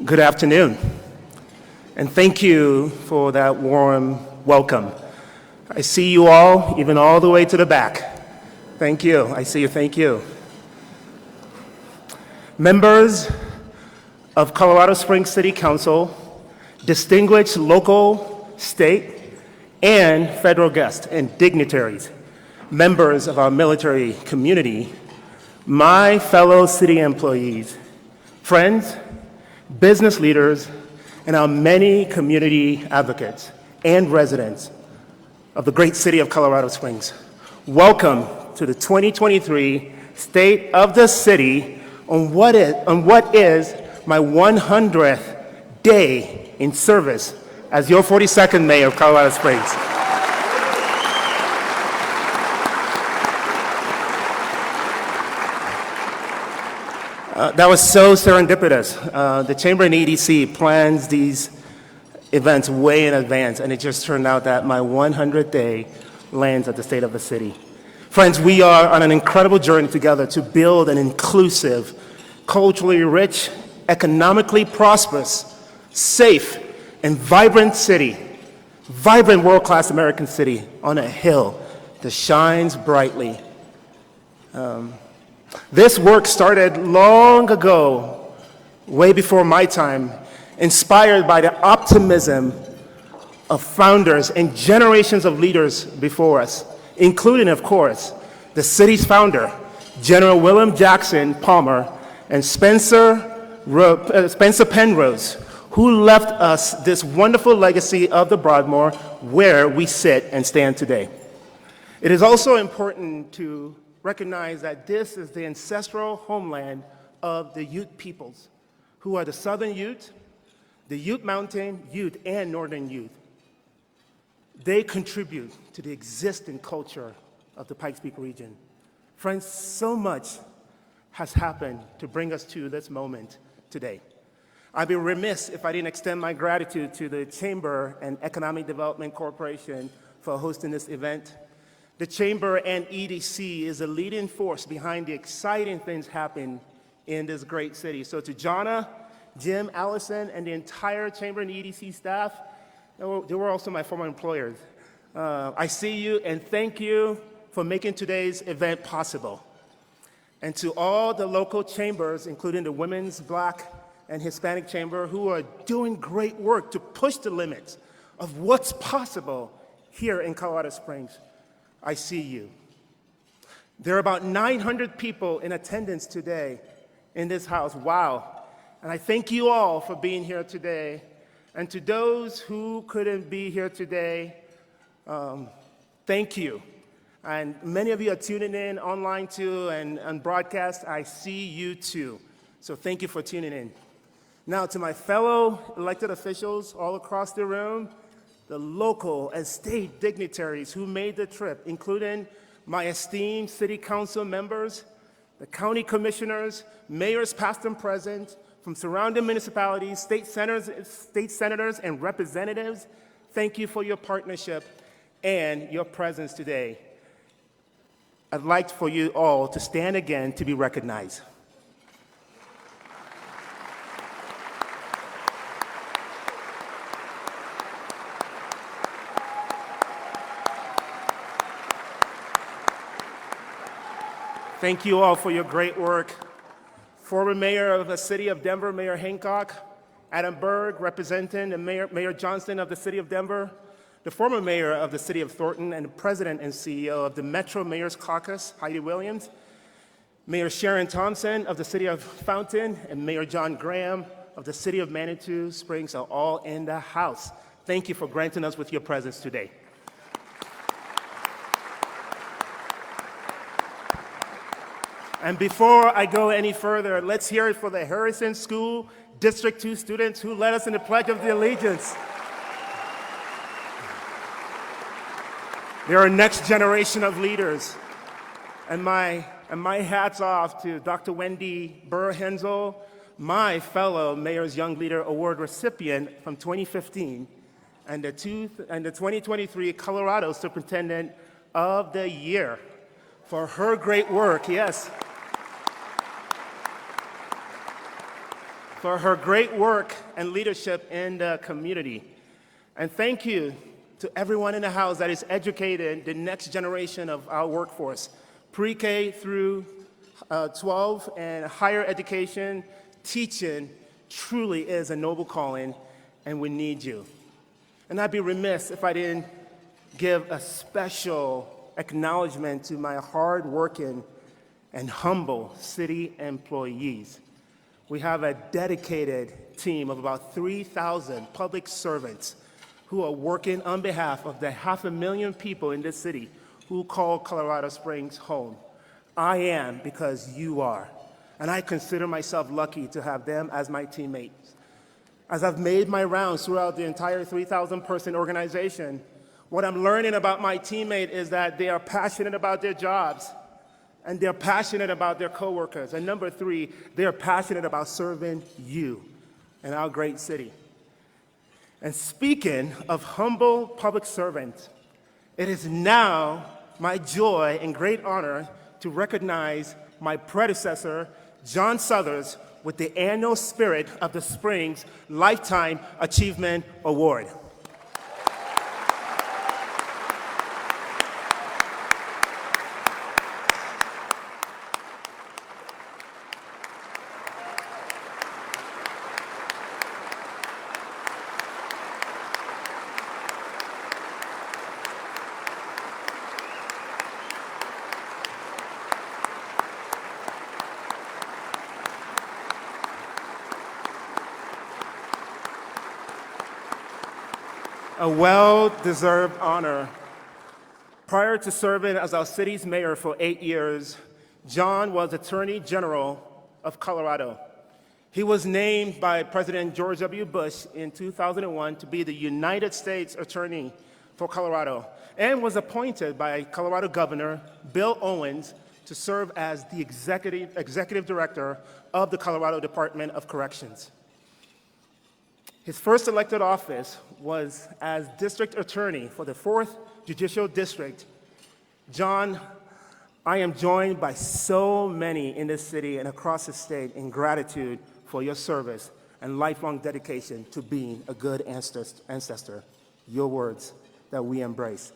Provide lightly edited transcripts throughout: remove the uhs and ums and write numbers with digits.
Good afternoon, and thank you for that warm welcome. I see you all, even all the way to the back. Thank you. I see you. Thank you. Members of Colorado Springs City Council, distinguished local, state, and federal guests and dignitaries, members of our military community, my fellow city employees, friends, business leaders, and our many community advocates and residents of the great city of Colorado Springs. Welcome to the 2023 State of the City on what is my 100th day in service as your 42nd Mayor of Colorado Springs. That was so serendipitous. The Chamber and EDC plans these events way in advance, and it just turned out that my 100th day lands at the State of the City. Friends, we are on an incredible journey together to build an inclusive, culturally rich, economically prosperous, safe, and vibrant city, vibrant world-class American city on a hill that shines brightly. This work started long ago, way before my time, inspired by the optimism of founders and generations of leaders before us, including, of course, the city's founder, General William Jackson Palmer, and Spencer Penrose, who left us this wonderful legacy of the Broadmoor where we sit and stand today. It is also important to recognize that this is the ancestral homeland of the Ute peoples, who are the Southern Ute, the Ute Mountain Ute, and Northern Ute. They contribute to the existing culture of the Pikes Peak region. Friends, so much has happened to bring us to this moment today. I'd be remiss if I didn't extend my gratitude to the Chamber and Economic Development Corporation for hosting this event. The Chamber and EDC is a leading force behind the exciting things happening in this great city. So to Jonna, Jim, Allison, and the entire Chamber and EDC staff, they were also my former employers. I see you and thank you for making today's event possible. And to all the local chambers, including the Women's, Black, and Hispanic Chamber, who are doing great work to push the limits of what's possible here in Colorado Springs, I see you. There are about 900 people in attendance today in this house. Wow. And I thank you all for being here today. And to those who couldn't be here today, thank you. And many of you are tuning in online too and on broadcast. I see you too. So thank you for tuning in. Now to my fellow elected officials all across the room, the local and state dignitaries who made the trip, including my esteemed city council members, the county commissioners, mayors past and present, from surrounding municipalities, state senators, and representatives, thank you for your partnership and your presence today. I'd like for you all to stand again to be recognized. Thank you all for your great work. Former Mayor of the City of Denver, Mayor Hancock, Adam Berg, representing and Mayor Johnston of the City of Denver, the former Mayor of the City of Thornton, and the President and CEO of the Metro Mayor's Caucus, Heidi Williams, Mayor Sharon Thompson of the City of Fountain, and Mayor John Graham of the City of Manitou Springs are all in the house. Thank you for granting us with your presence today. And before I go any further, let's hear it for the Harrison School District 2 students who led us in the Pledge of Allegiance. They're a next generation of leaders. And my hat's off to Dr. Wendy Burr-Hensel, my fellow Mayor's Young Leader Award recipient from 2015, and the 2023 Colorado Superintendent of the Year for her great work, yes. for her great work and leadership in the community. And thank you to everyone in the House that is educating the next generation of our workforce, pre-K through 12 and higher education. Teaching truly is a noble calling, and we need you. And I'd be remiss if I didn't give a special acknowledgement to my hard-working and humble city employees. We have a dedicated team of about 3,000 public servants who are working on behalf of the 500,000 people in this city who call Colorado Springs home. I am because you are, and I consider myself lucky to have them as my teammates. As I've made my rounds throughout the entire 3,000-person organization, what I'm learning about my teammate is that they are passionate about their jobs, and they're passionate about their coworkers. And number 3, they're passionate about serving you and our great city. And speaking of humble public servants, it is now my joy and great honor to recognize my predecessor, John Suthers, with the annual Spirit of the Springs Lifetime Achievement Award. A well-deserved honor. Prior to serving as our city's mayor for 8 years, John was Attorney General of Colorado. He was named by President George W. Bush in 2001 to be the United States Attorney for Colorado and was appointed by Colorado Governor Bill Owens to serve as the Executive Director of the Colorado Department of Corrections. His first elected office was as District Attorney for the 4th Judicial District. John, I am joined by so many in this city and across the state in gratitude for your service and lifelong dedication to being a good ancestor. Your words that we embrace.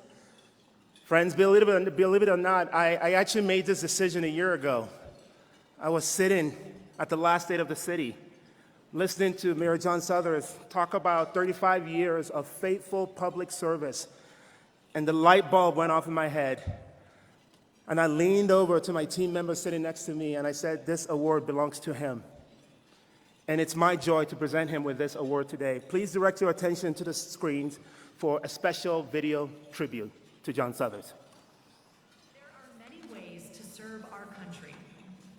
Friends, believe it or not, I actually made this decision a year ago. I was sitting at the last state of the city, listening to Mayor John Suthers talk about 35 years of faithful public service, and the light bulb went off in my head. And I leaned over to my team member sitting next to me, and I said, this award belongs to him. And it's my joy to present him with this award today. Please direct your attention to the screens for a special video tribute to John Suthers. There are many ways to serve our country,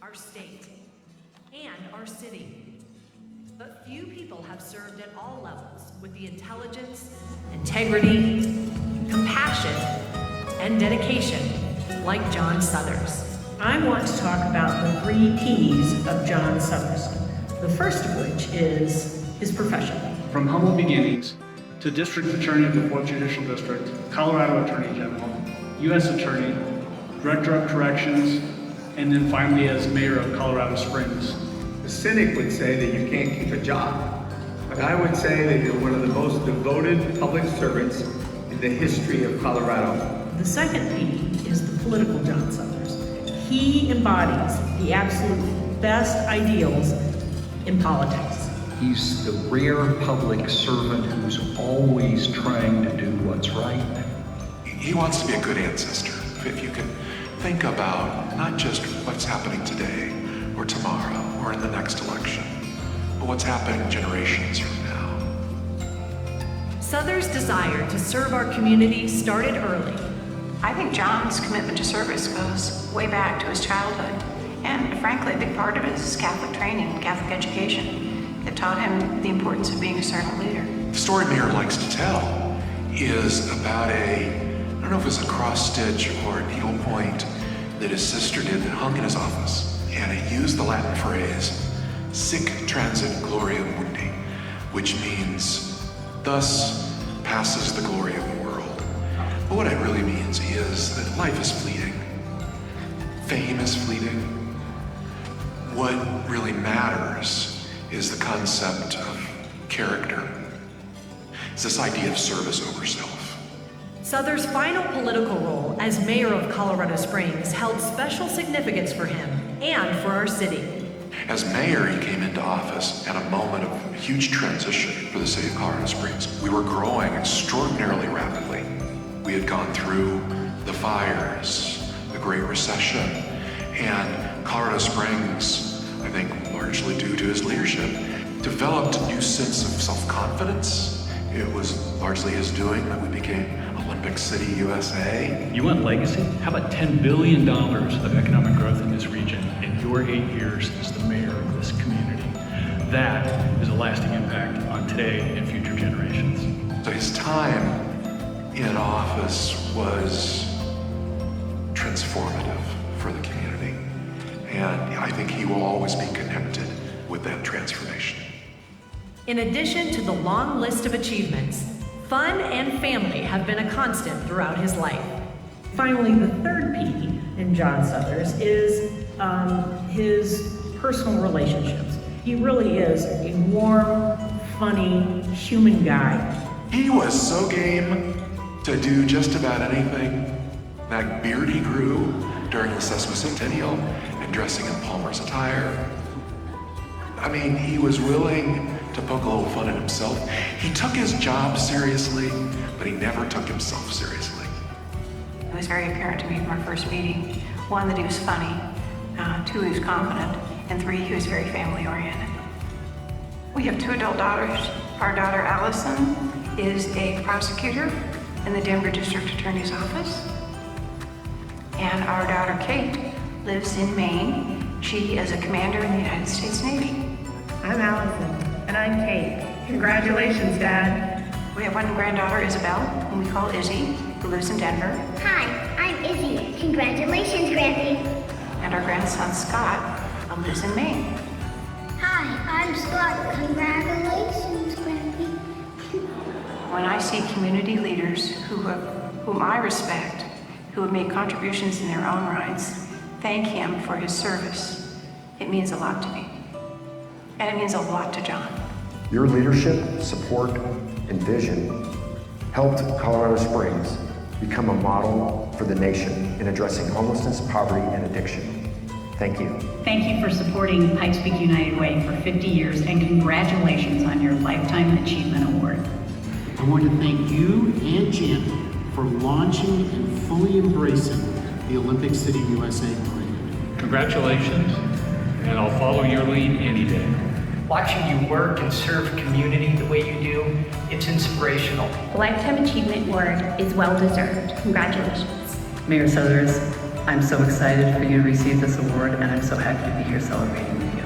our state, and our city. But few people have served at all levels with the intelligence, integrity, compassion, and dedication like John Suthers. I want to talk about the 3 P's of John Suthers. The first of which is his profession. From humble beginnings to District Attorney of the 4th Judicial District, Colorado Attorney General, U.S. Attorney, Director of Corrections, and then finally as Mayor of Colorado Springs. The cynic would say that you can't keep a job, but I would say that you're one of the most devoted public servants in the history of Colorado. The second P is the political John Suthers. He embodies the absolute best ideals in politics. He's the rare public servant who's always trying to do what's right. He wants to be a good ancestor. If you can think about not just what's happening today or tomorrow or in the next election, but what's happening generations from now. Suthers' desire to serve our community started early. I think John's commitment to service goes way back to his childhood. And frankly, a big part of it is his Catholic training, Catholic education, that taught him the importance of being a servant leader. The story Mayor likes to tell is about I don't know if it was a cross stitch or a needle point that his sister did that hung in his office. And it used the Latin phrase, sic transit gloria mundi, which means, thus passes the glory of the world. But what it really means is that life is fleeting. Fame is fleeting. What really matters is the concept of character. It's this idea of service over self. Souther's final political role as mayor of Colorado Springs held special significance for him and for our city. As mayor, he came into office at a moment of huge transition for the city of Colorado Springs. We were growing extraordinarily rapidly. We had gone through the fires, the Great Recession, and Colorado Springs, I think largely due to his leadership, developed a new sense of self-confidence. It was largely his doing that we became Olympic City, USA. You want legacy? How about $10 billion of economic growth in this region in your 8 years as the mayor of this community? That is a lasting impact on today and future generations. So his time in office was transformative for the community. And I think he will always be connected with that transformation. In addition to the long list of achievements, fun and family have been a constant throughout his life. Finally, the third P in John Suthers is his personal relationships. He really is a warm, funny, human guy. He was so game to do just about anything. That beard he grew during the Sesquicentennial and dressing in Palmer's attire. I mean, he was willing to poke a little fun at himself. He took his job seriously, but he never took himself seriously. It was very apparent to me from our first meeting, 1, that he was funny, 2, he was confident, and 3, he was very family-oriented. We have 2 adult daughters. Our daughter, Allison, is a prosecutor in the Denver District Attorney's Office. And our daughter, Kate, lives in Maine. She is a commander in the United States Navy. I'm Allison. And I'm Kate. Congratulations, Dad. We have 1 granddaughter, Isabel, whom we call Izzy, who lives in Denver. Hi, I'm Izzy. Congratulations, Grampy. And our grandson, Scott, lives in Maine. Hi, I'm Scott. Congratulations, Grampy. When I see community leaders whom I respect, who have made contributions in their own rights, thank him for his service, it means a lot to me. And it means a lot to John. Your leadership, support, and vision helped Colorado Springs become a model for the nation in addressing homelessness, poverty, and addiction. Thank you. Thank you for supporting Pikes Peak United Way for 50 years, and congratulations on your Lifetime Achievement Award. I want to thank you and Jim for launching and fully embracing the Olympic City, USA brand. Congratulations, and I'll follow your lead any day. Watching you work and serve community the way you do, it's inspirational. The Lifetime Achievement Award is well deserved. Congratulations. Mayor Suthers, I'm so excited for you to receive this award, and I'm so happy to be here celebrating with you.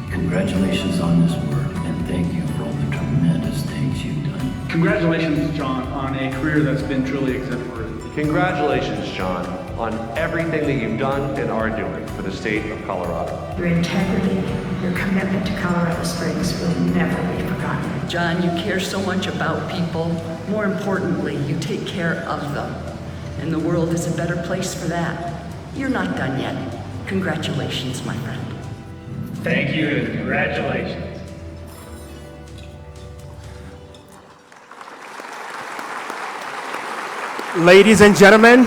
Congratulations on this work, and thank you for all the tremendous things you've done. Congratulations, John, on a career that's been truly exemplary. Congratulations, John, on everything that you've done and are doing for the state of Colorado. Your integrity, your commitment to Colorado Springs will never be forgotten. John, you care so much about people. More importantly, you take care of them. And the world is a better place for that. You're not done yet. Congratulations, my friend. Thank you, and congratulations. Ladies and gentlemen,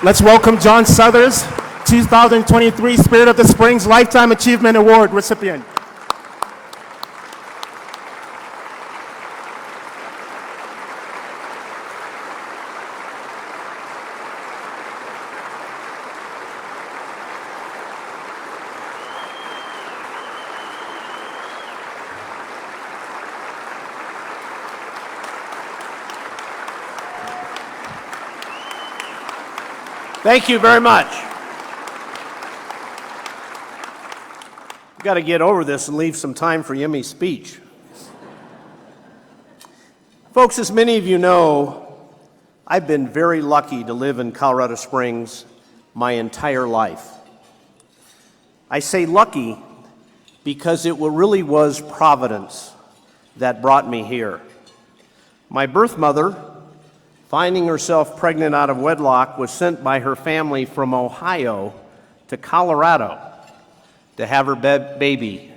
let's welcome John Suthers, 2023 Spirit of the Springs Lifetime Achievement Award recipient. Thank you very much. We've got to get over this and leave some time for Yemi's speech. Folks, as many of you know, I've been very lucky to live in Colorado Springs my entire life. I say lucky because it really was Providence that brought me here. My birth mother, finding herself pregnant out of wedlock, was sent by her family from Ohio to Colorado to have her baby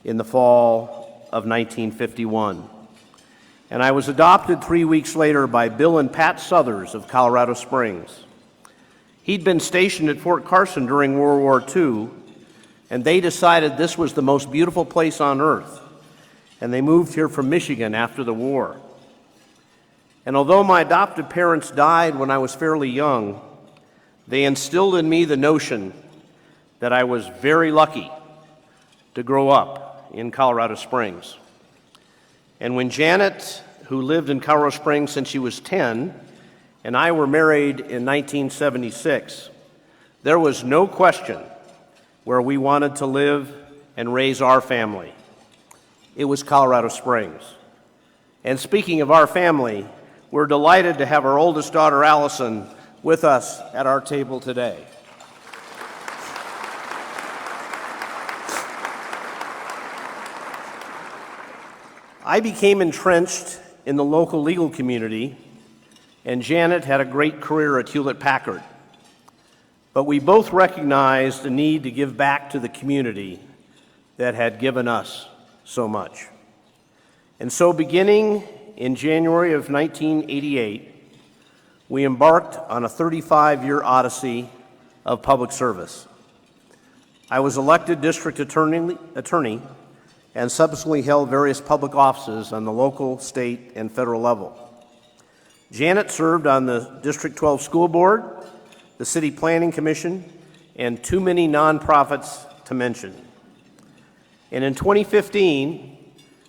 in the fall of 1951. And I was adopted 3 weeks later by Bill and Pat Southers of Colorado Springs. He'd been stationed at Fort Carson during World War II, and they decided this was the most beautiful place on earth, and they moved here from Michigan after the war. And although my adoptive parents died when I was fairly young, they instilled in me the notion that I was very lucky to grow up in Colorado Springs. And when Janet, who lived in Colorado Springs since she was 10, and I were married in 1976, there was no question where we wanted to live and raise our family. It was Colorado Springs. And speaking of our family, we're delighted to have our oldest daughter, Allison, with us at our table today. I became entrenched in the local legal community, and Janet had a great career at Hewlett-Packard. But we both recognized the need to give back to the community that had given us so much. And so beginning in January of 1988, we embarked on a 35-year odyssey of public service. I was elected district attorney and subsequently held various public offices on the local, state, and federal level. Janet served on the District 12 School Board, the City Planning Commission, and too many nonprofits to mention. And in 2015,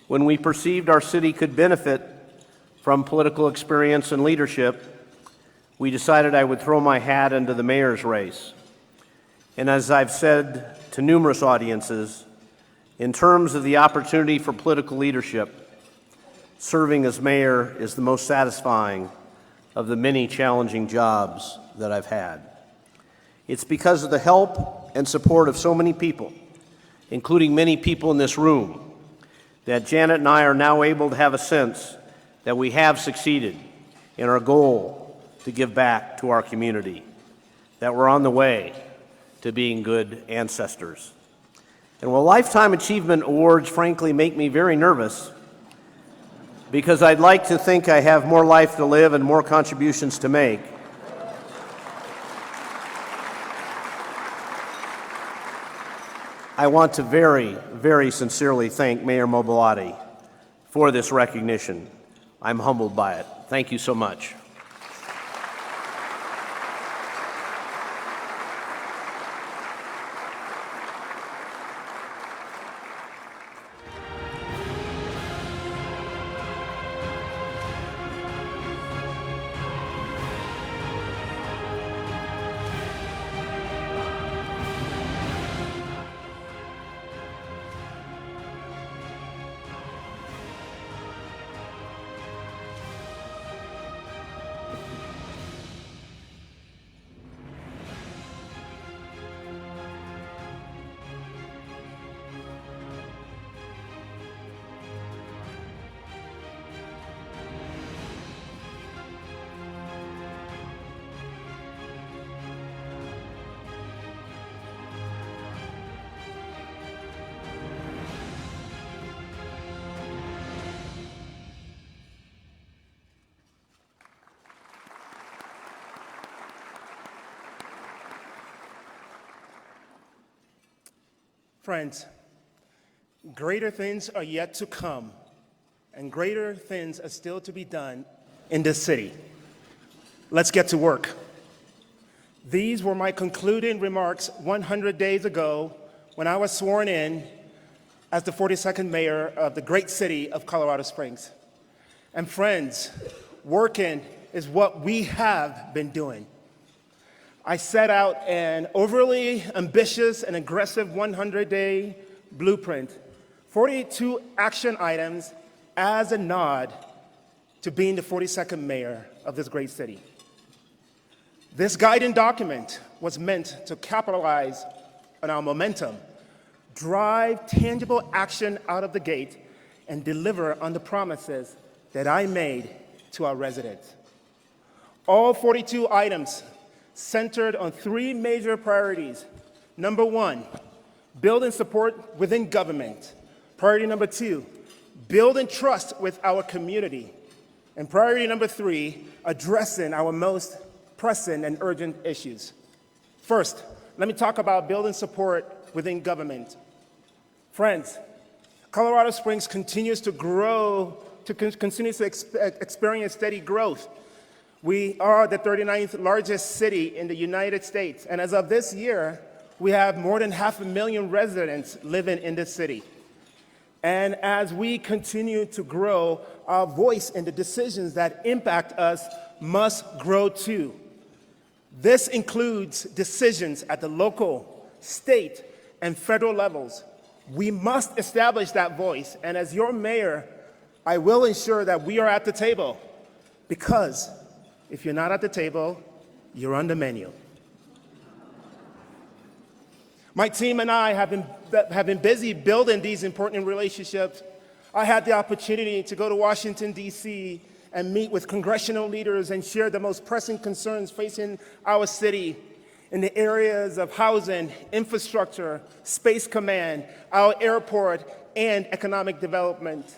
when we perceived our city could benefit from political experience and leadership, we decided I would throw my hat into the mayor's race. And as I've said to numerous audiences, in terms of the opportunity for political leadership, serving as mayor is the most satisfying of the many challenging jobs that I've had. It's because of the help and support of so many people, including many people in this room, that Janet and I are now able to have a sense that we have succeeded in our goal to give back to our community, that we're on the way to being good ancestors. And while Lifetime Achievement Awards frankly make me very nervous, because I'd like to think I have more life to live and more contributions to make, I want to very, very sincerely thank Mayor Mobolade for this recognition. I'm humbled by it. Thank you so much. Friends, greater things are yet to come, and greater things are still to be done in this city. Let's get to work. These were my concluding remarks 100 days ago when I was sworn in as the 42nd mayor of the great city of Colorado Springs. And friends, working is what we have been doing. I set out an overly ambitious and aggressive 100-day blueprint, 42 action items as a nod to being the 42nd mayor of this great city. This guiding document was meant to capitalize on our momentum, drive tangible action out of the gate, and deliver on the promises that I made to our residents. All 42 items centered on three major priorities. Number one, build and support within government. Priority number 2, building trust with our community. And priority number 3, addressing our most pressing and urgent issues. First, let me talk about building support within government. Friends, Colorado Springs continues to grow, continues to experience steady growth. We are the 39th largest city in the United States, and as of this year, we have more than 500,000 residents living in this city. And as we continue to grow, our voice in the decisions that impact us must grow too. This includes decisions at the local, state, and federal levels. We must establish that voice, and as your mayor, I will ensure that we are at the table, because if you're not at the table, you're on the menu. My team and I have been busy building these important relationships. I had the opportunity to go to Washington, D.C., and meet with congressional leaders and share the most pressing concerns facing our city in the areas of housing, infrastructure, Space Command, our airport, and economic development.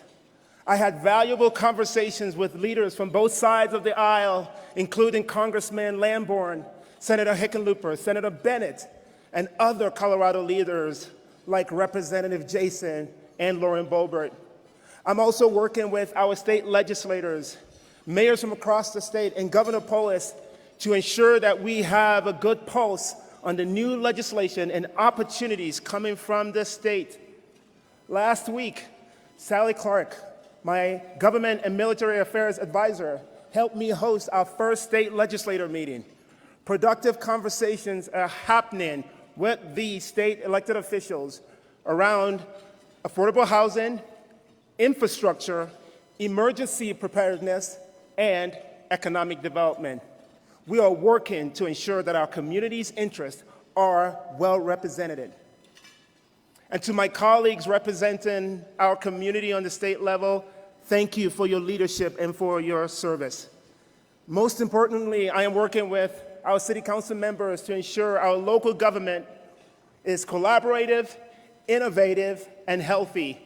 I had valuable conversations with leaders from both sides of the aisle, including Congressman Lamborn, Senator Hickenlooper, Senator Bennett, and other Colorado leaders like Representative Jason and Lauren Boebert. I'm also working with our state legislators, mayors from across the state, and Governor Polis to ensure that we have a good pulse on the new legislation and opportunities coming from the state. Last week, Sally Clark, my government and military affairs advisor, helped me host our first state legislator meeting. Productive conversations are happening with the state elected officials around affordable housing, infrastructure, emergency preparedness, and economic development. We are working to ensure that our community's interests are well represented. And to my colleagues representing our community on the state level, thank you for your leadership and for your service. Most importantly, I am working with our city council members to ensure our local government is collaborative, innovative, and healthy.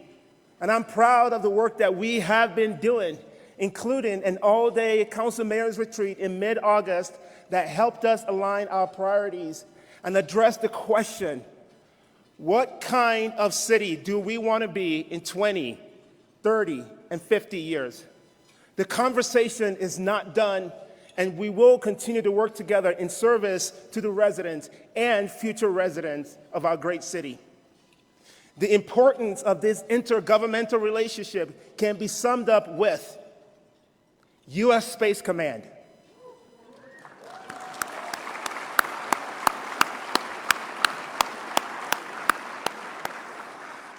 And I'm proud of the work that we have been doing, including an all-day council mayor's retreat in mid-August that helped us align our priorities and address the question, what kind of city do we want to be in 20, 30, and 50 years? The conversation is not done, and we will continue to work together in service to the residents and future residents of our great city. The importance of this intergovernmental relationship can be summed up with U.S. Space Command.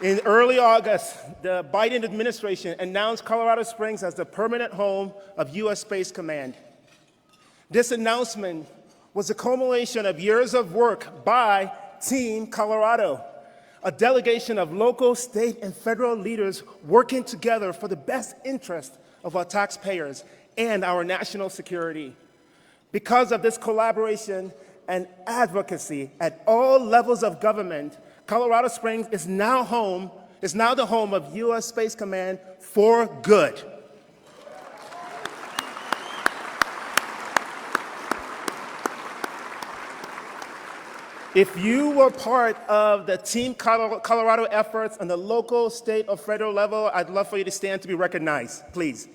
In early August, the Biden administration announced Colorado Springs as the permanent home of U.S. Space Command. This announcement was a culmination of years of work by Team Colorado, a delegation of local, state, and federal leaders working together for the best interest of our taxpayers and our national security. Because of this collaboration and advocacy at all levels of government, Colorado Springs is now the home of U.S. Space Command for good. If you were part of the Team Colorado efforts on the local, state, or federal level, I'd love for you to stand to be recognized, please.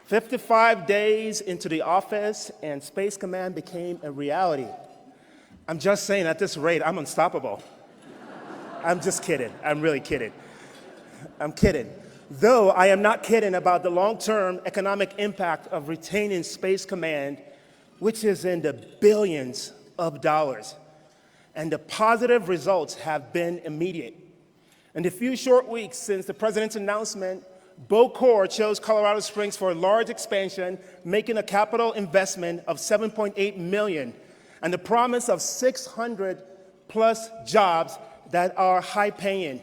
"55 days into the office, and Space Command became a reality. I'm just saying, at this rate, I'm unstoppable. I'm just kidding. I'm really kidding. I'm kidding. Though I am not kidding about the long-term economic impact of retaining Space Command, which is in the billions of dollars. And the positive results have been immediate. In the few short weeks since the president's announcement, BOCOR chose Colorado Springs for a large expansion, making a capital investment of $7.8 million, and the promise of 600 plus jobs that are high-paying.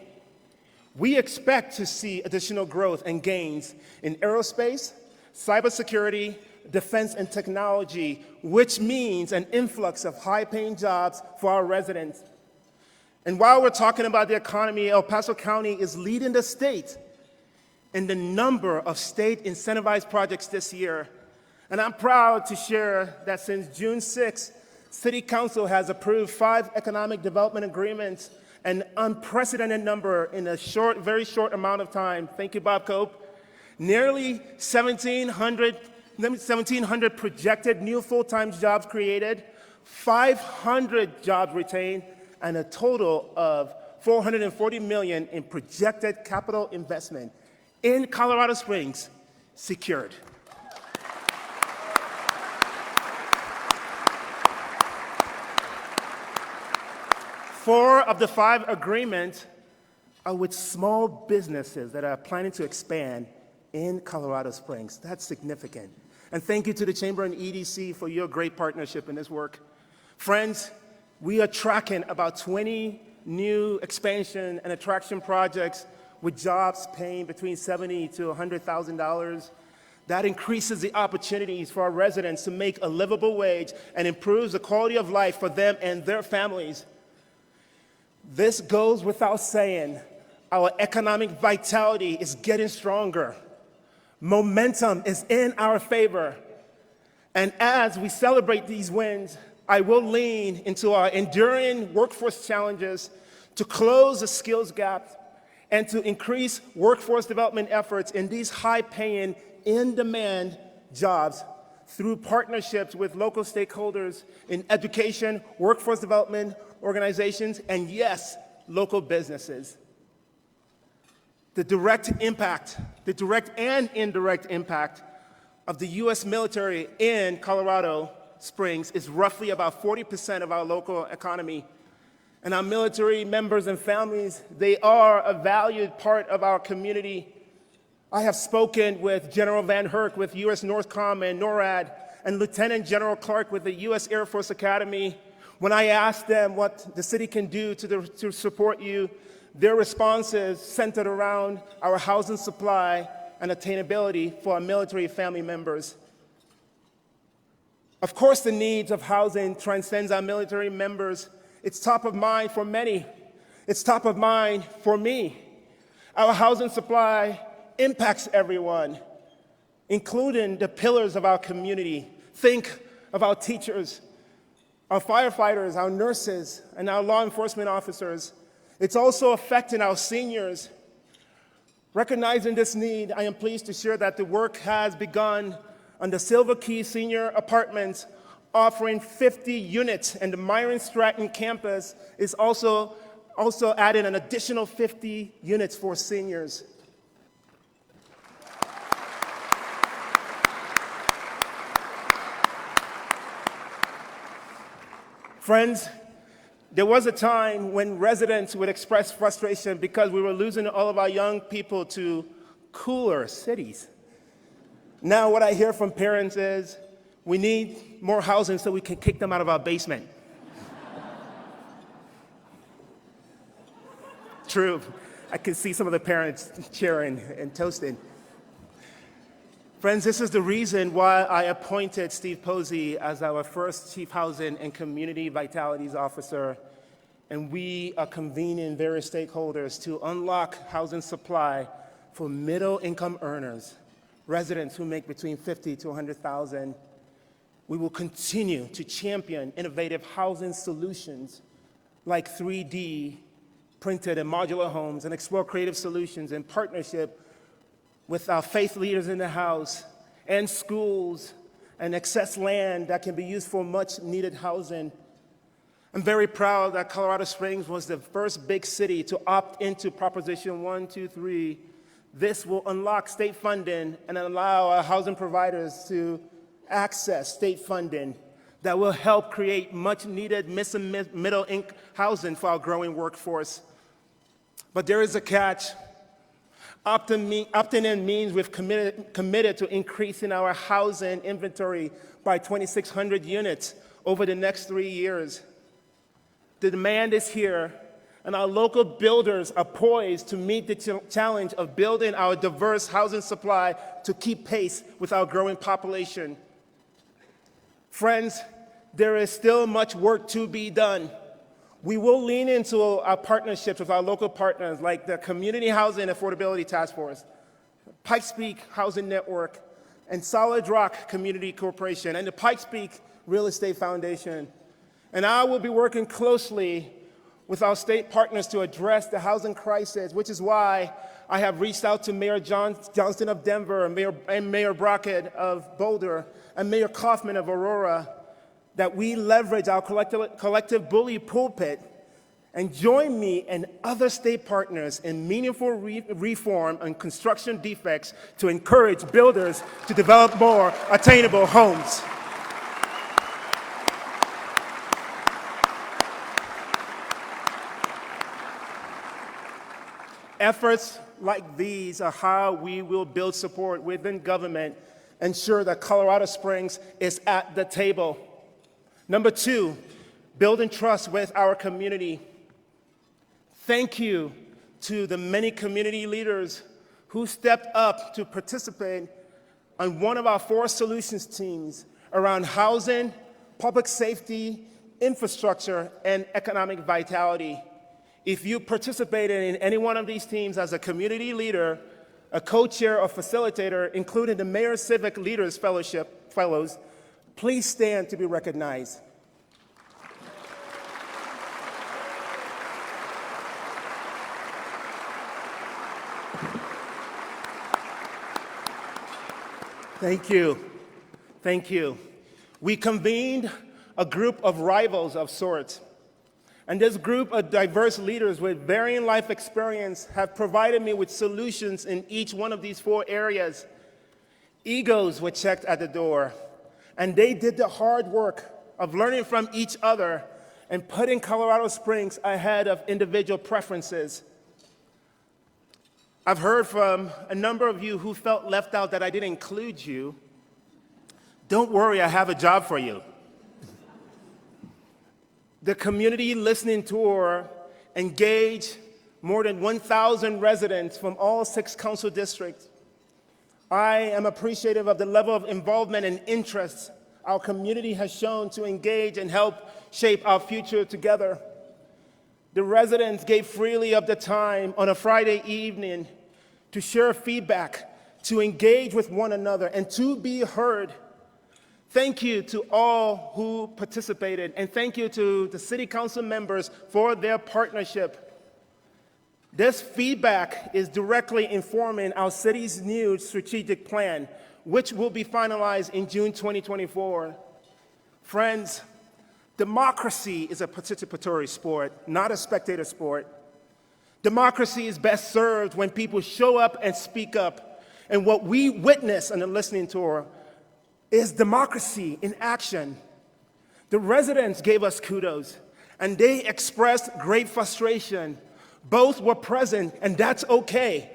We expect to see additional growth and gains in aerospace, cybersecurity, defense, and technology, which means an influx of high-paying jobs for our residents. And while we're talking about the economy, El Paso County is leading the state in the number of state incentivized projects this year. And I'm proud to share that since June 6th, City Council has approved 5 economic development agreements, an unprecedented number in a very short amount of time. Thank you, Bob Cope. Nearly 1,700 projected new full-time jobs created, 500 jobs retained, and a total of $440 million in projected capital investment in Colorado Springs secured. 4 of the 5 agreements are with small businesses that are planning to expand in Colorado Springs. That's significant. And thank you to the Chamber and EDC for your great partnership in this work. Friends, we are tracking about 20 new expansion and attraction projects with jobs paying between $70,000 to $100,000. That increases the opportunities for our residents to make a livable wage and improves the quality of life for them and their families. This goes without saying. Our economic vitality is getting stronger. Momentum is in our favor. And as we celebrate these wins, I will lean into our enduring workforce challenges to close the skills gap and to increase workforce development efforts in these high-paying, in-demand jobs through partnerships with local stakeholders in education, workforce development organizations, and yes, local businesses. The direct and indirect impact of the U.S. military in Colorado Springs is roughly about 40% of our local economy. And our military members and families, they are a valued part of our community. I have spoken with General Van Herk with U.S. NORTHCOM and NORAD, and Lieutenant General Clark with the U.S. Air Force Academy. When I asked them what the city can do to support you, their responses centered around our housing supply and attainability for our military family members. Of course, the needs of housing transcends our military members. It's top of mind for many. It's top of mind for me. Our housing supply impacts everyone, including the pillars of our community. Think of our teachers, our firefighters, our nurses, and our law enforcement officers. It's also affecting our seniors. Recognizing this need, I am pleased to share that the work has begun on the Silver Key Senior Apartments, offering 50 units, and the Myron Stratton campus is also adding an additional 50 units for seniors. Friends, there was a time when residents would express frustration because we were losing all of our young people to cooler cities. Now what I hear from parents is, we need more housing so we can kick them out of our basement. True. I can see some of the parents cheering and toasting. Friends, this is the reason why I appointed Steve Posey as our first Chief Housing and Community Vitalities Officer, and we are convening various stakeholders to unlock housing supply for middle-income earners, residents who make between $50,000 to $100,000. We will continue to champion innovative housing solutions like 3D printed and modular homes and explore creative solutions in partnership with our faith leaders in the house and schools and excess land that can be used for much needed housing. I'm very proud that Colorado Springs was the first big city to opt into Proposition 123. This will unlock state funding and allow our housing providers to access state funding that will help create much needed middle-income housing for our growing workforce. But there is a catch. Opting-in means we've committed to increasing our housing inventory by 2,600 units over the next 3 years. The demand is here. and our local builders are poised to meet the challenge of building our diverse housing supply to keep pace with our growing population. Friends, there is still much work to be done. We will lean into our partnerships with our local partners like the Community Housing Affordability Task Force, Pikes Peak Housing Network, and Solid Rock Community Corporation, and the Pikes Peak Real Estate Foundation. And I will be working closely with our state partners to address the housing crisis, which is why I have reached out to Mayor Johnston of Denver and Mayor Brockett of Boulder and Mayor Kaufman of Aurora, that we leverage our collective bully pulpit and join me and other state partners in meaningful reform on construction defects to encourage builders to develop more attainable homes. Efforts like these are how we will build support within government, ensure that Colorado Springs is at the table. Number 2, building trust with our community. Thank you to the many community leaders who stepped up to participate on one of our 4 solutions teams around housing, public safety, infrastructure, and economic vitality. If you participated in any one of these teams as a community leader, a co-chair or facilitator, including the Mayor Civic Leaders Fellows, please stand to be recognized. Thank you. Thank you. We convened a group of rivals of sorts. And this group of diverse leaders with varying life experience have provided me with solutions in each one of these 4 areas. Egos were checked at the door, and they did the hard work of learning from each other and putting Colorado Springs ahead of individual preferences. I've heard from a number of you who felt left out that I didn't include you. Don't worry, I have a job for you. The community listening tour engaged more than 1,000 residents from all 6 council districts. I am appreciative of the level of involvement and interest our community has shown to engage and help shape our future together. The residents gave freely of the time on a Friday evening to share feedback, to engage with one another, and to be heard. Thank you to all who participated, and thank you to the city council members for their partnership. This feedback is directly informing our city's new strategic plan, which will be finalized in June 2024. Friends, democracy is a participatory sport, not a spectator sport. Democracy is best served when people show up and speak up. And what we witness on the listening tour is democracy in action. The residents gave us kudos, and they expressed great frustration. Both were present, and that's okay.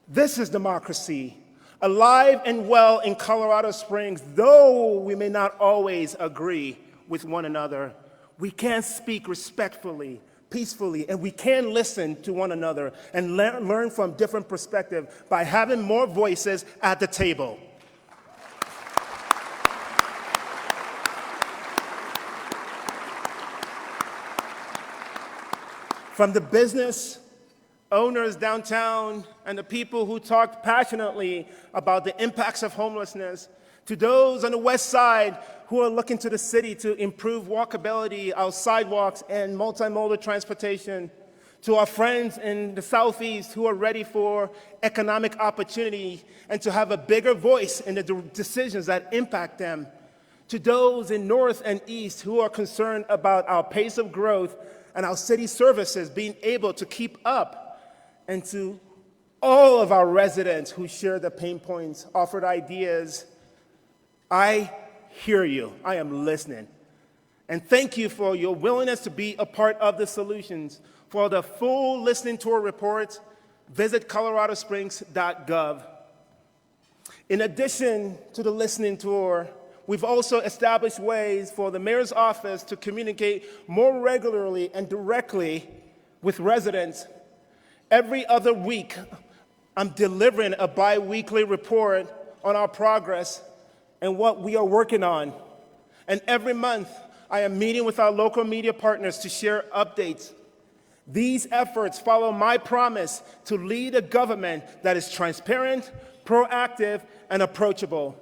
This is democracy, alive and well in Colorado Springs. Though we may not always agree with one another, we can speak respectfully, peacefully, and we can listen to one another and learn from different perspectives by having more voices at the table. From the business owners downtown and the people who talked passionately about the impacts of homelessness, to those on the west side who are looking to the city to improve walkability, our sidewalks, and multimodal transportation, to our friends in the southeast who are ready for economic opportunity and to have a bigger voice in the decisions that impact them, to those in north and east who are concerned about our pace of growth and our city services being able to keep up, and to all of our residents who share the pain points, offered ideas. I hear you. I am listening. And thank you for your willingness to be a part of the solutions. For the full listening tour report, visit coloradosprings.gov. In addition to the listening tour, we've also established ways for the mayor's office to communicate more regularly and directly with residents. Every other week, I'm delivering a bi-weekly report on our progress and what we are working on. And every month, I am meeting with our local media partners to share updates. These efforts follow my promise to lead a government that is transparent, proactive, and approachable.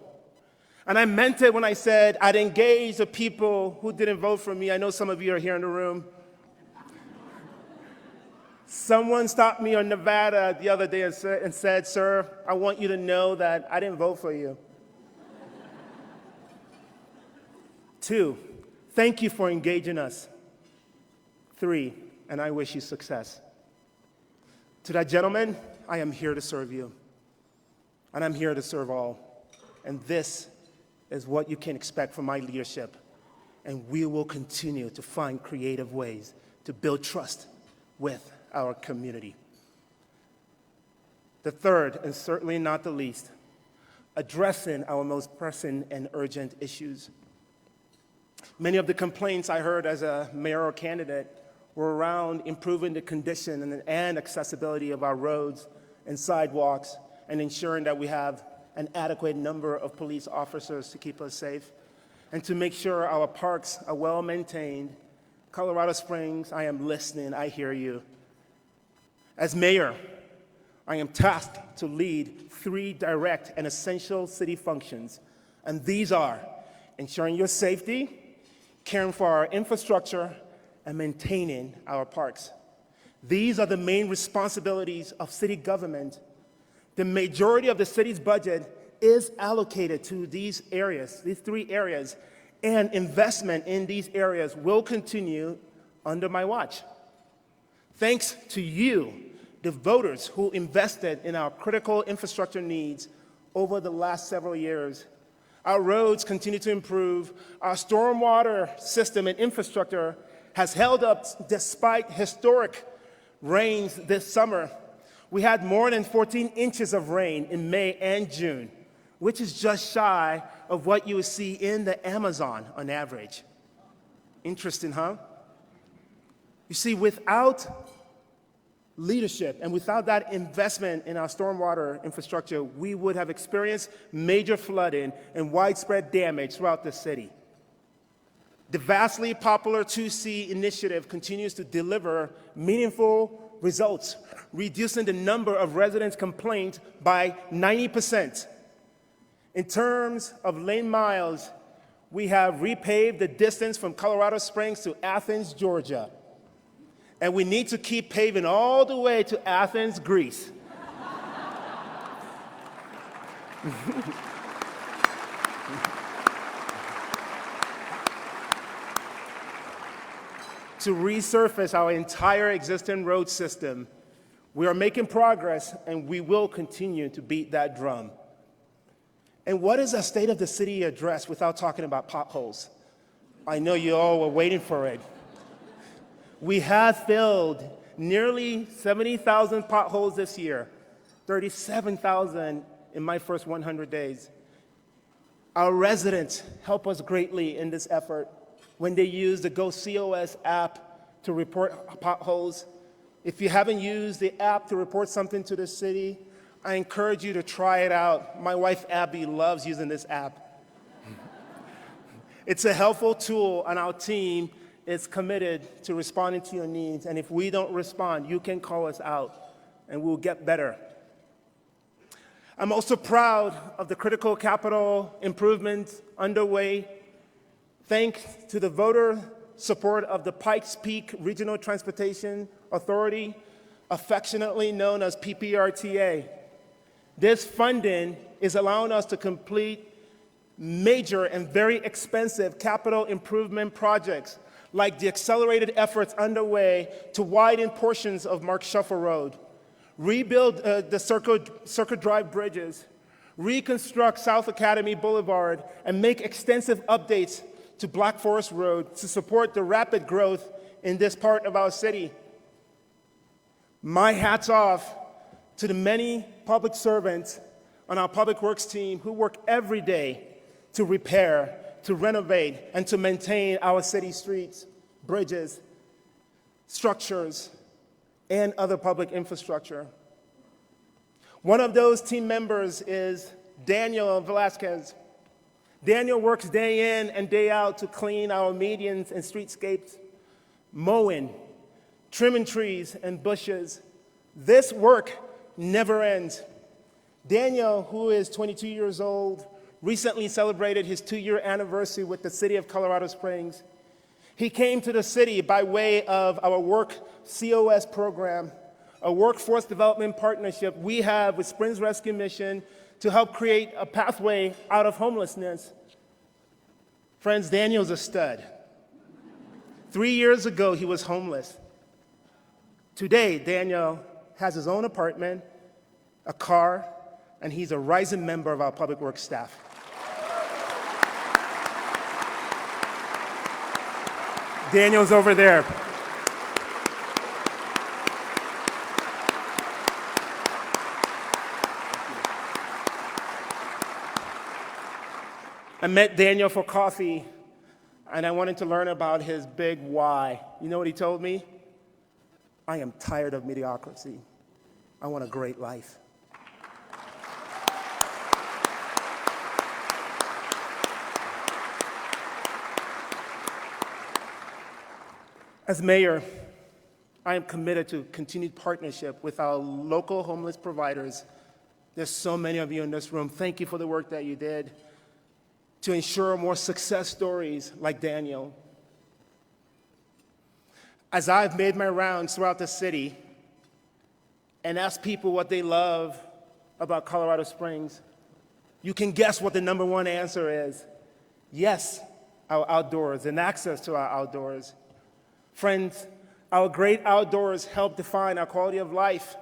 And I meant it when I said I'd engage the people who didn't vote for me. I know some of you are here in the room. Someone stopped me on Nevada the other day and said, "Sir, I want you to know that I didn't vote for you." 2, thank you for engaging us. 3, and I wish you success. To that gentleman, I am here to serve you. And I'm here to serve all. And this is what you can expect from my leadership. And we will continue to find creative ways to build trust with our community. The third, and certainly not the least, addressing our most pressing and urgent issues. Many of the complaints I heard as a mayoral candidate were around improving the condition and accessibility of our roads and sidewalks and ensuring that we have an adequate number of police officers to keep us safe and to make sure our parks are well maintained. Colorado Springs, I am listening, I hear you. As mayor, I am tasked to lead 3 direct and essential city functions, and these are ensuring your safety, caring for our infrastructure, and maintaining our parks. These are the main responsibilities of city government. The majority of the city's budget is allocated to these areas, these 3 areas, and investment in these areas will continue under my watch. Thanks to you, the voters who invested in our critical infrastructure needs over the last several years. Our roads continue to improve. Our stormwater system and infrastructure has held up despite historic rains this summer. We had more than 14 inches of rain in May and June, which is just shy of what you would see in the Amazon on average. Interesting, huh? You see, without leadership and without that investment in our stormwater infrastructure, we would have experienced major flooding and widespread damage throughout the city. The vastly popular 2C initiative continues to deliver meaningful results, reducing the number of residents' complaints by 90%. In terms of lane miles, we have repaved the distance from Colorado Springs to Athens, Georgia. And we need to keep paving all the way to Athens, Greece. To resurface our entire existing road system, we are making progress, and we will continue to beat that drum. And what is a state of the city address without talking about potholes? I know you all were waiting for it. We have filled nearly 70,000 potholes this year, 37,000 in my first 100 days. Our residents help us greatly in this effort when they use the GoCOS app to report potholes. If you haven't used the app to report something to the city, I encourage you to try it out. My wife, Abby, loves using this app. It's a helpful tool, and our team is committed to responding to your needs. And if we don't respond, you can call us out, and we'll get better. I'm also proud of the critical capital improvements underway. Thanks to the voter support of the Pikes Peak Regional Transportation Authority, affectionately known as PPRTA. This funding is allowing us to complete major and very expensive capital improvement projects, like the accelerated efforts underway to widen portions of Mark Shuffle Road, rebuild the Circle Drive bridges, reconstruct South Academy Boulevard, and make extensive updates to Black Forest Road to support the rapid growth in this part of our city. My hat's off to the many public servants on our public works team who work every day to repair, to renovate, and to maintain our city streets, bridges, structures, and other public infrastructure. One of those team members is Daniel Velasquez. Daniel works day in and day out to clean our medians and streetscapes, mowing, trimming trees and bushes. This work never ends. Daniel, who is 22 years old, recently celebrated his 2-year anniversary with the city of Colorado Springs. He came to the city by way of our Work COS program, a workforce development partnership we have with Springs Rescue Mission to help create a pathway out of homelessness. Friends, Daniel's a stud. 3 years ago, he was homeless. Today, Daniel has his own apartment, a car, and he's a rising member of our public works staff. Daniel's over there. I met Daniel for coffee, and I wanted to learn about his big why. You know what he told me? I am tired of mediocrity. I want a great life. As mayor, I am committed to continued partnership with our local homeless providers. There's so many of you in this room. Thank you for the work that you did to ensure more success stories like Daniel. As I've made my rounds throughout the city and asked people what they love about Colorado Springs, you can guess what the number one answer is. Yes, our outdoors and access to our outdoors. Friends, our great outdoors help define our quality of life.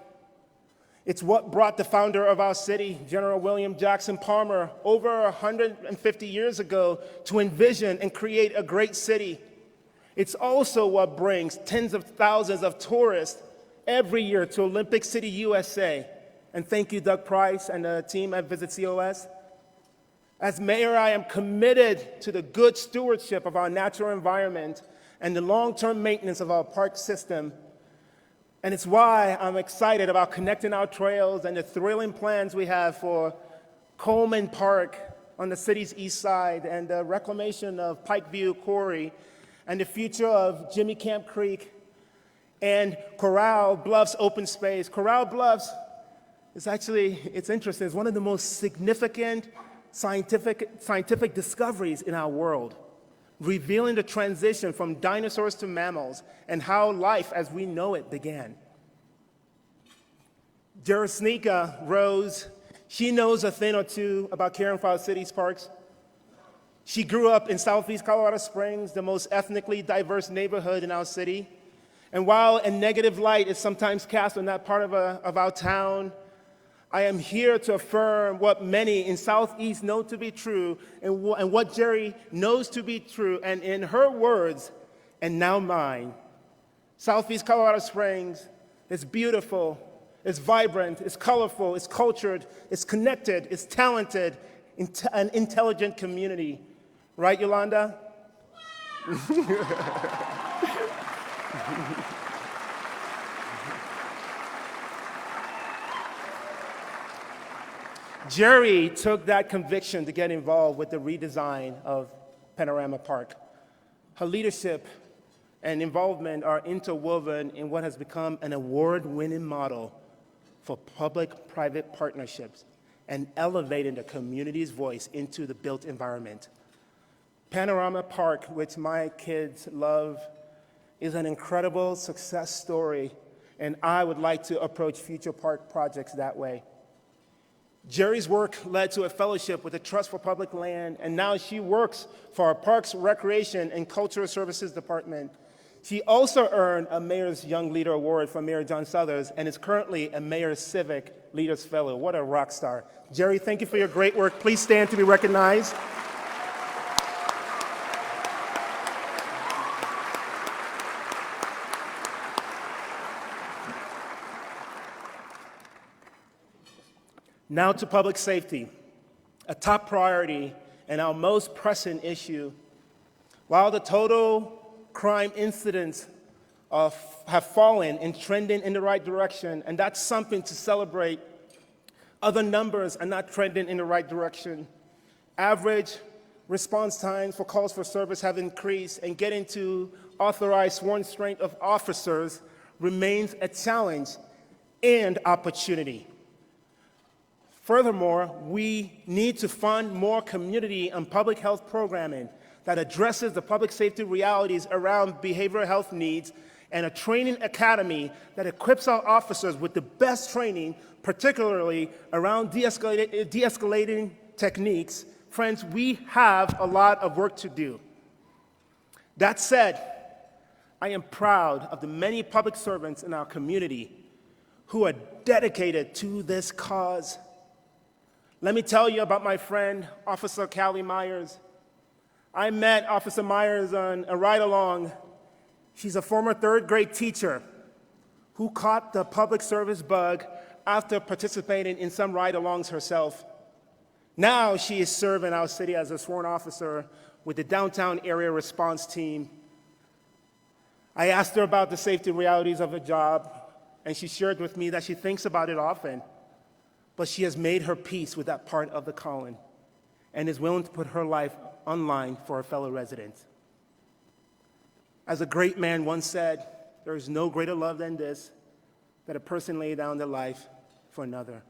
It's what brought the founder of our city, General William Jackson Palmer, over 150 years ago to envision and create a great city. It's also what brings tens of thousands of tourists every year to Olympic City, USA. And thank you, Doug Price and the team at Visit COS. As mayor, I am committed to the good stewardship of our natural environment and the long-term maintenance of our park system. And it's why I'm excited about connecting our trails and the thrilling plans we have for Coleman Park on the city's east side and the reclamation of Pikeview Quarry and the future of Jimmy Camp Creek and Corral Bluffs open space. Corral Bluffs is actually, it's interesting, it's one of the most significant scientific discoveries in our world, revealing the transition from dinosaurs to mammals and how life as we know it began. Jerusnica Rose, she knows a thing or two about caring for our city's parks. She grew up in Southeast Colorado Springs, the most ethnically diverse neighborhood in our city. And while a negative light is sometimes cast on that part of our town, I am here to affirm what many in Southeast know to be true and what Jerry knows to be true. And in her words, and now mine, Southeast Colorado Springs is beautiful, it's vibrant, it's colorful, it's cultured, it's connected, it's talented, an intelligent community. Right, Yolanda? Jerry took that conviction to get involved with the redesign of Panorama Park. Her leadership and involvement are interwoven in what has become an award-winning model for public-private partnerships and elevating the community's voice into the built environment. Panorama Park, which my kids love, is an incredible success story, and I would like to approach future park projects that way. Jerry's work led to a fellowship with the Trust for Public Land, and now she works for our Parks, Recreation, and Cultural Services Department. She also earned a Mayor's Young Leader Award from Mayor John Suthers and is currently a Mayor's Civic Leaders Fellow. What a rock star. Jerry, thank you for your great work. Please stand to be recognized. Now to public safety, a top priority and our most pressing issue. While the total crime incidence have fallen and trending in the right direction, and that's something to celebrate. Other numbers are not trending in the right direction. Average response times for calls for service have increased, and getting to authorized sworn strength of officers remains a challenge and opportunity. Furthermore, we need to fund more community and public health programming that addresses the public safety realities around behavioral health needs, and a training academy that equips our officers with the best training, particularly around de-escalating techniques. Friends, we have a lot of work to do. That said, I am proud of the many public servants in our community who are dedicated to this cause. Let me tell you about my friend, Officer Callie Myers. I met Officer Myers on a ride-along. She's a former third-grade teacher who caught the public service bug after participating in some ride-alongs herself. Now she is serving our city as a sworn officer with the downtown area response team. I asked her about the safety realities of her job, and she shared with me that she thinks about it often, but she has made her peace with that part of the calling and is willing to put her life on line for her fellow residents. As a great man once said, there is no greater love than this, that a person lay down their life for another.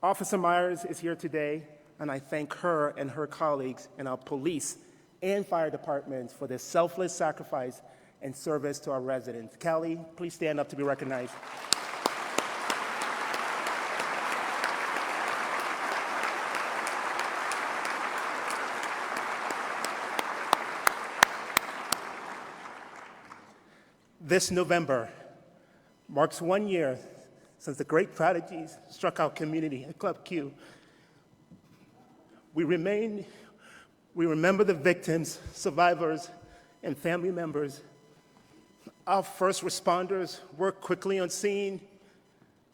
Officer Myers is here today, and I thank her and her colleagues in our police and fire departments for their selfless sacrifice and service to our residents. Callie, please stand up to be recognized. This November marks 1 year since the great tragedies struck our community at Club Q. We remember the victims, survivors, and family members. Our first responders worked quickly on scene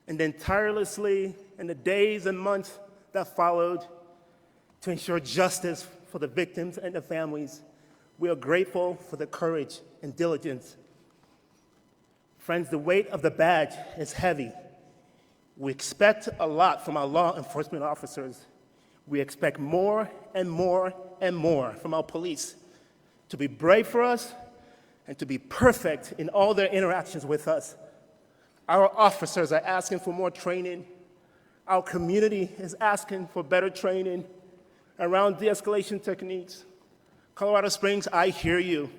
and then tirelessly in the days and months that followed to ensure justice for the victims and their families. We are grateful for the courage and diligence. Friends, the weight of the badge is heavy. We expect a lot from our law enforcement officers. We expect more and more and more from our police to be brave for us and to be perfect in all their interactions with us. Our officers are asking for more training. Our community is asking for better training around de-escalation techniques. Colorado Springs, I hear you.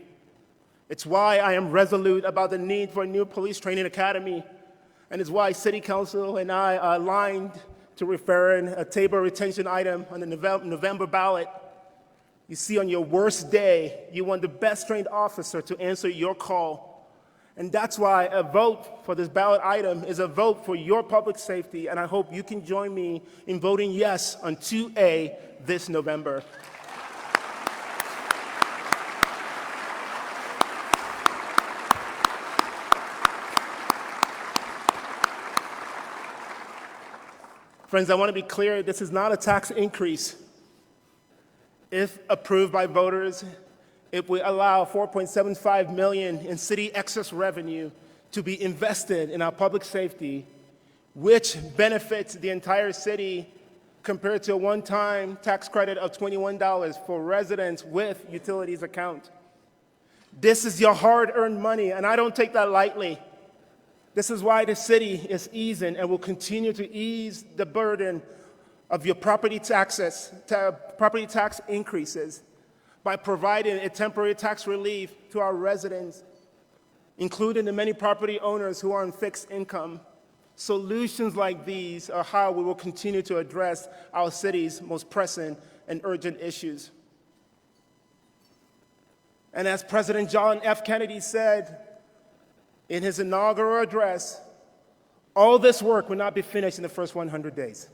It's why I am resolute about the need for a new police training academy, and it's why City Council and I are aligned to referring a table retention item on the November ballot. You see, on your worst day, you want the best trained officer to answer your call. And that's why a vote for this ballot item is a vote for your public safety, and I hope you can join me in voting yes on 2A this November. Friends, I want to be clear, this is not a tax increase. If approved by voters, it will allow $4.75 million in city excess revenue to be invested in our public safety, which benefits the entire city compared to a one-time tax credit of $21 for residents with utilities account. This is your hard-earned money, and I don't take that lightly. This is why the city is easing and will continue to ease the burden of your property tax increases by providing a temporary tax relief to our residents, including the many property owners who are on fixed income. Solutions like these are how we will continue to address our city's most pressing and urgent issues. And as President John F. Kennedy said in his inaugural address, all this work will not be finished in the first 100 days.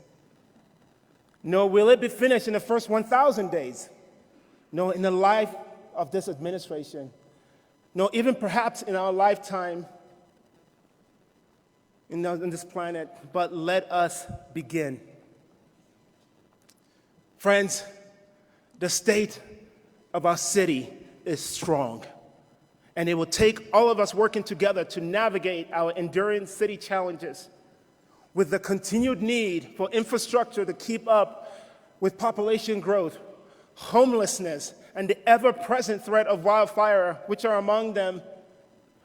Nor will it be finished in the first 1,000 days. No, in the life of this administration. No, even perhaps in our lifetime on this planet. But let us begin. Friends, the state of our city is strong. and it will take all of us working together to navigate our enduring city challenges. With the continued need for infrastructure to keep up with population growth, homelessness, and the ever-present threat of wildfire, which are among them,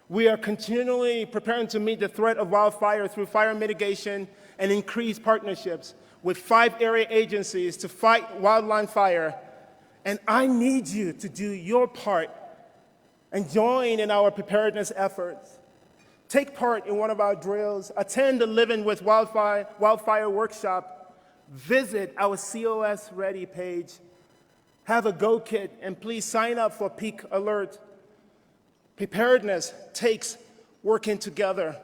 we are continually preparing to meet the threat of wildfire through fire mitigation and increased partnerships with 5 area agencies to fight wildland fire. And I need you to do your part and join in our preparedness efforts. Take part in one of our drills, attend the Living with Wildfire workshop, visit our COS Ready page, have a Go Kit, and please sign up for Peak Alert. Preparedness takes working together.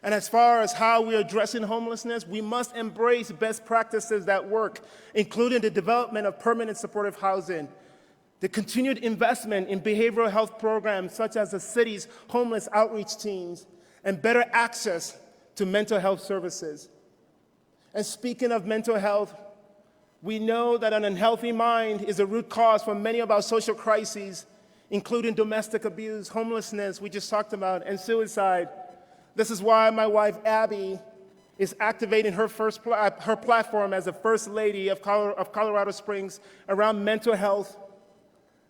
And as far as how we are addressing homelessness, we must embrace best practices that work, including the development of permanent supportive housing, the continued investment in behavioral health programs such as the city's homeless outreach teams, and better access to mental health services. And speaking of mental health, we know that an unhealthy mind is a root cause for many of our social crises, including domestic abuse, homelessness, we just talked about, and suicide. This is why my wife, Abby, is activating her platform as the First Lady of Colorado Springs around mental health.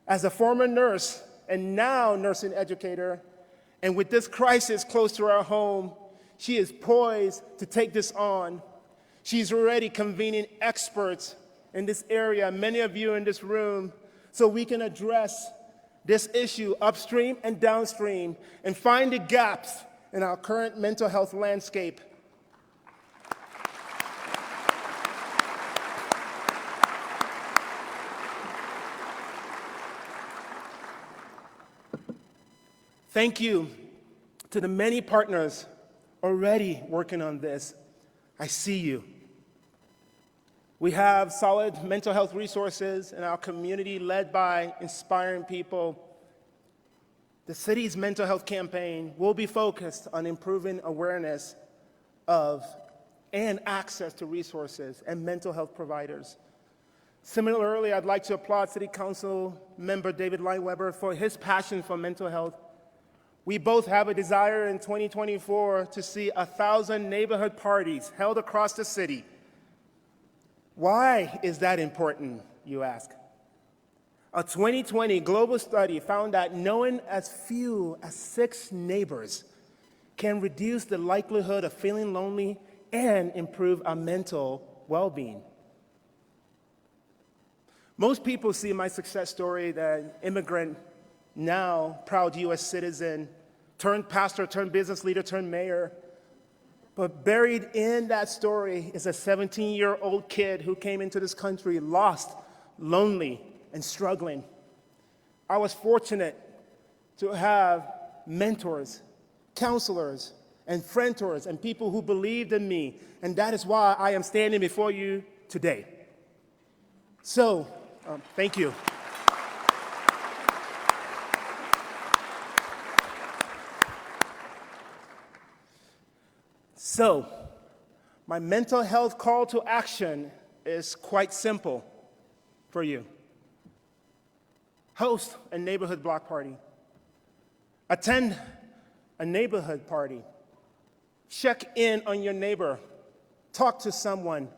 As a former nurse and now nursing educator, and with this crisis close to our home, she is poised to take this on. She's already convening experts in this area, many of you in this room, so we can address this issue upstream and downstream and find the gaps in our current mental health landscape. Thank you to the many partners already working on this. I see you. We have solid mental health resources in our community led by inspiring people. The city's mental health campaign will be focused on improving awareness of and access to resources and mental health providers. Similarly, I'd like to applaud City Council member David Lineweber for his passion for mental health. We both have a desire in 2024 to see 1,000 neighborhood parties held across the city. Why is that important, you ask? A 2020 global study found that knowing as few as 6 neighbors can reduce the likelihood of feeling lonely and improve our mental well-being. Most people see my success story, that immigrant, now proud U.S. citizen, turned pastor, turned business leader, turned mayor. But buried in that story is a 17-year-old kid who came into this country lost, lonely, and struggling. I was fortunate to have mentors, counselors, and friendtors, and people who believed in me, and that is why I am standing before you today. So, thank you. So, my mental health call to action is quite simple for you. Host a neighborhood block party. Attend a neighborhood party. Check in on your neighbor. Talk to someone.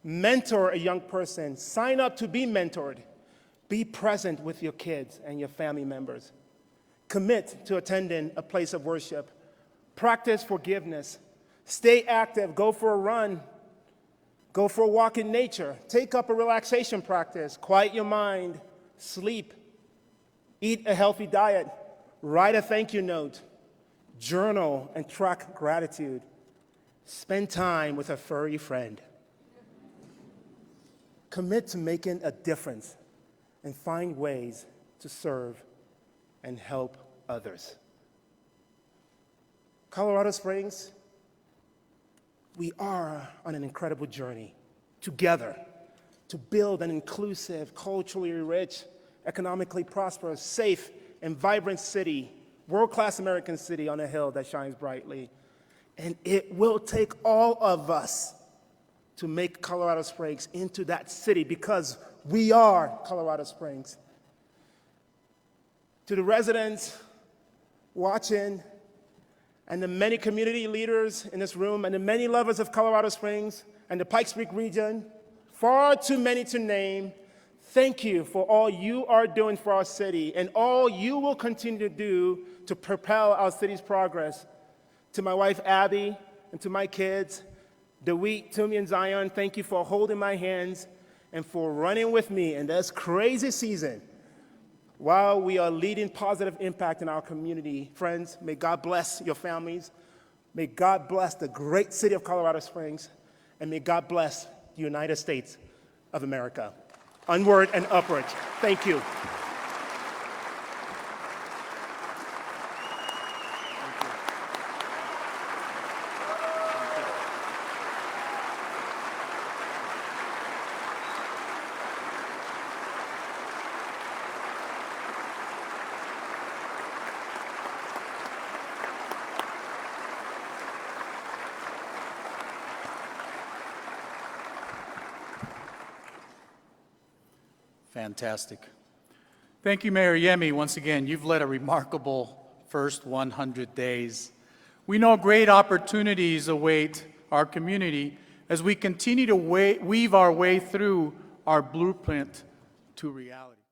Mentor a young person. Sign up to be mentored. Be present with your kids and your family members. Commit to attending a place of worship. Practice forgiveness. Stay active. Go for a run. Go for a walk in nature. Take up a relaxation practice. Quiet your mind. Sleep. Eat a healthy diet. Write a thank you note. Journal and track gratitude. Spend time with a furry friend. Commit to making a difference and find ways to serve and help others. Colorado Springs, we are on an incredible journey together to build an inclusive, culturally rich, economically prosperous, safe, and vibrant city, world-class American city on a hill that shines brightly. And it will take all of us to make Colorado Springs into that city, because we are Colorado Springs. To the residents watching, and the many community leaders in this room, and the many lovers of Colorado Springs and the Pikes Peak region, far too many to name, thank you for all you are doing for our city and all you will continue to do to propel our city's progress. To my wife, Abby, and to my kids, DeWeet, Toomey, and Zion, thank you for holding my hands and for running with me in this crazy season while we are leading positive impact in our community. Friends, may God bless your families. May God bless the great city of Colorado Springs. And may God bless the United States of America. Onward and upward. Thank you. Fantastic. Thank you, Mayor Yemi. Once again, you've led a remarkable first 100 days. We know great opportunities await our community as we continue to weave our way through our blueprint to reality.